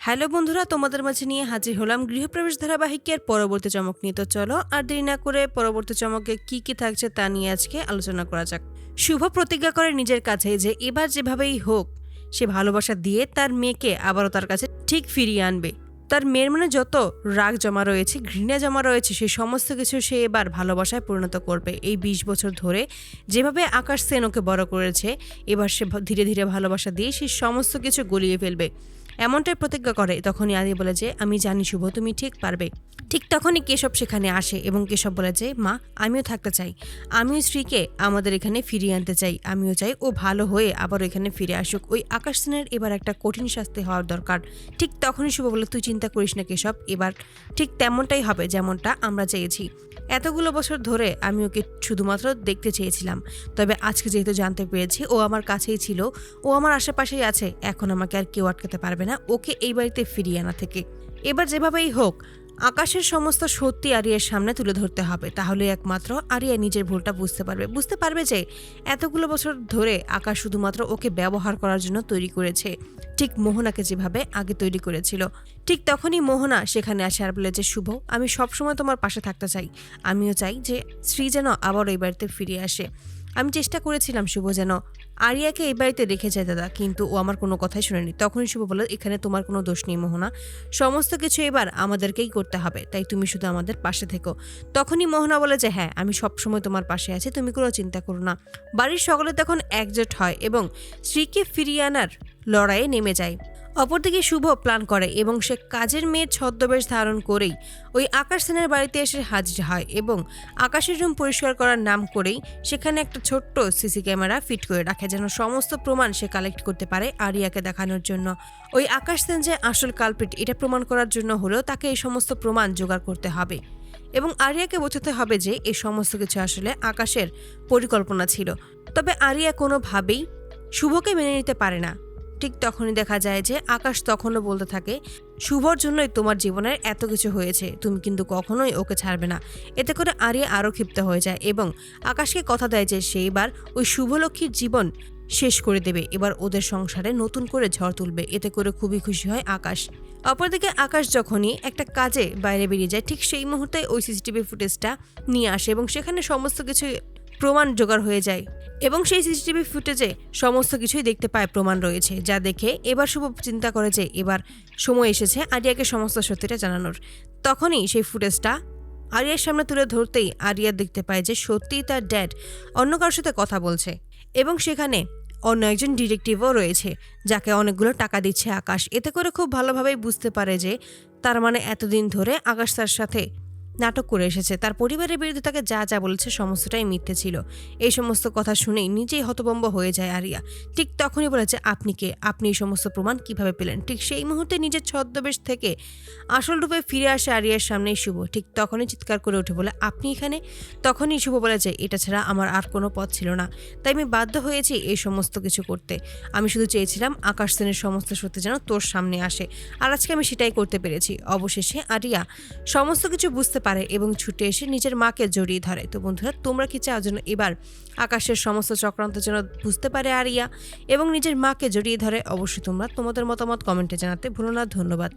Hello বন্ধুরা, তোমাদের মাঝে নিয়ে হাজির হলাম গৃহপ্রবেশ ধারাবাহিকের পরবর্তী চমক নিয়ে। তো চলো আর দেরি না করে পরবর্তী চমকে কি কি থাকছে তা নিয়ে আজকে আলোচনা করা যাক। শুভ প্রতিজ্ঞা করে নিজের কাছে যে এবার যেভাবেই হোক সে ভালোবাসা দিয়ে তার মেয়েকে আবারও তার কাছে ঠিক ফিরিয়ে আনবে। তার মেয়ের মনে যত রাগ জমা রয়েছে, ঘৃণা জমা রয়েছে, সেই সমস্ত কিছু সে এবার ভালোবাসায় পরিণত করবে। এই ২০ বছর ধরে যেভাবে আকাশ সেন ওকে বড় করেছে, এবার সে ধীরে ধীরে ভালোবাসা দিয়ে সেই সমস্ত কিছু গলিয়ে ফেলবে। এমনটাই প্রতিজ্ঞা করে। তখনই আদি বলে যে আমি জানি শুভ তুমি ঠিক পারবে। ঠিক তখনই কেশব সেখানে আসে এবং কেশব বলে যে মা, আমিও থাকতে চাই, আমিও স্ত্রীকে আমাদের এখানে ফিরিয়ে আনতে চাই, আমিও চাই ও ভালো হয়ে আবার এখানে ফিরে আসুক। ওই আকাশ সেনের এবার একটা কঠিন শাস্তি হওয়ার দরকার। ঠিক তখনই শুভ বলে তুই চিন্তা করিস না কেশব, এবার ঠিক তেমনটাই হবে যেমনটা আমরা চেয়েছি। এতগুলো বছর ধরে আমি ওকে শুধুমাত্র দেখতে চেয়েছিলাম, তবে আজকে যেহেতু জানতে পেরেছি ও আমার কাছেই ছিল, ও আমার আশেপাশেই আছে, এখন আমাকে আর কেউ আটকাতে পারবে না ওকে এই বাড়িতে ফিরিয়ে আনা থেকে। এবার যেভাবেই হোক আকাশের সমস্ত সত্যি আরিয়ার সামনে তুলে ধরতে হবে, তাহলে একমাত্র আরিয়া নিজের ভুলটা বুঝতে পারবে যে এতগুলো বছর ধরে আকাশ শুধুমাত্র ওকে ব্যবহার করার জন্য তৈরি করেছে, ঠিক মোহনাকে যেভাবে আগে তৈরি করেছিল। ঠিক তখনই মোহনা সেখানে আসে আর বলে যে শুভ, আমি সবসময় তোমার পাশে থাকতে চাই, আমিও চাই যে শ্রী যেন আবার এই বাড়িতে ফিরে আসে। আমি চেষ্টা করেছিলাম শুভ যেন আরিয়াকে এই বাড়িতে রেখে যায় দাদা, কিন্তু ও আমার কোনো কথাই শুনেনি। তখনই শুভ বলে এখানে তোমার কোনো দোষ নেই মোহনা, সমস্ত কিছু এবার আমাদেরকেই করতে হবে, তাই তুমি শুধু আমাদের পাশে থেকো। তখনই মোহনা বলে যে হ্যাঁ, আমি সবসময় তোমার পাশে আছি, তুমি কোনো চিন্তা করো না। বাড়ির সকলে তখন একজোট হয় এবং স্ত্রীকে ফিরিয়ে আনার লড়াইয়ে নেমে যায়। অপরদিকে শুভ প্ল্যান করে এবং সে কাজের মেয়ের ছদ্মবেশ ধারণ করেই ওই আকাশ সেনের বাড়িতে এসে হাজির হয় এবং আকাশের রুম পরিষ্কার করার নাম করেই সেখানে একটা ছোট্ট সিসি ক্যামেরা ফিট করে রাখে, যেন সমস্ত প্রমাণ সে কালেক্ট করতে পারে আরিয়াকে দেখানোর জন্য। ওই আকাশ সেন যে আসল কালপিট এটা প্রমাণ করার জন্য হলেও তাকে এই সমস্ত প্রমাণ জোগাড় করতে হবে এবং আরিয়াকে বোঝাতে হবে যে এই সমস্ত কিছু আসলে আকাশের পরিকল্পনা ছিল। তবে আরিয়া কোনোভাবেই শুভকে মেনে নিতে পারে না। ঠিক তখনই দেখা যায় যে আকাশ তখনও বলতে থাকে শুভর জন্যই তোমার জীবনের এত কিছু হয়েছে, তুমি কিন্তু কখনোই ওকে ছাড়বে না। এতে করে আরিয়া আরও ক্ষিপ্ত হয়ে যায় এবং আকাশকে কথা দেয় যে সে এবার ওই শুভলক্ষ্মীর জীবন শেষ করে দেবে, এবার ওদের সংসারে নতুন করে ঝড় তুলবে। এতে করে খুবই খুশি হয় আকাশ। অপরদিকে আকাশ যখনই একটা কাজে বাইরে বেরিয়ে যায়, ঠিক সেই মুহূর্তে ওই সিসিটিভি ফুটেজটা নিয়ে আসে এবং সেখানে সমস্ত কিছু প্রমাণ জোগাড় হয়ে যায় এবং সেই সিসিটিভি ফুটেজে সমস্ত কিছুই দেখতে পায় প্রমাণ রয়েছে, যা দেখে এবার শুভ চিন্তা করে যে এবার সময় এসেছে আরিয়াকে সমস্ত সত্যিটা জানানোর। তখনই সেই ফুটেজটা আরিয়ার সামনে তুলে ধরতেই আরিয়া দেখতে পায় যে সত্যিই তার ড্যাড অন্য কারোর সাথে কথা বলছে এবং সেখানে অন্য একজন ডিটেকটিভও রয়েছে যাকে অনেকগুলো টাকা দিচ্ছে আকাশ। এতে করে খুব ভালোভাবেই বুঝতে পারে যে তার মানে এতদিন ধরে আকাশ তার সাথে নাটক করে এসেছে, তার পরিবারের বিরুদ্ধে তাকে যা যা বলেছে সমস্তটাই মিথ্যে ছিল। এই সমস্ত কথা শুনেই নিজেই হতভম্ব হয়ে যায় আরিয়া। ঠিক তখনই বলেছে আপনি কে, আপনি এই সমস্ত প্রমাণ কিভাবে পেলেন? ঠিক সেই মুহূর্তে নিজের ছদ্মবেশ থেকে আসল রূপে ফিরে আসে আরিয়ার সামনেই শুভ। ঠিক তখনই চিৎকার করে উঠে বলে আপনি এখানে? তখনই শুভ বলে যে এটা ছাড়া আমার আর কোনো পথ ছিল না, তাই আমি বাধ্য হয়েছি এই সমস্ত কিছু করতে। আমি শুধু চেয়েছিলাম আকাশ সেনের সমস্ত সত্যি যেন তোর সামনে আসে, আর আজকে আমি সেটাই করতে পেরেছি। অবশেষে আরিয়া সমস্ত কিছু বুঝতে পারে এবং ছুটে এসে নিজের মাকে জড়িয়ে ধরে। তো বন্ধুরা, তোমরা কি চাও যেন এবার আকাশের সমস্ত চক্রান্ত যেন বুঝতে পারে আরিয়া এবং নিজের মাকে জড়িয়ে ধরে? অবশ্যই তোমরা তোমাদের মতামত কমেন্টে জানাতে ভুলো না। ধন্যবাদ।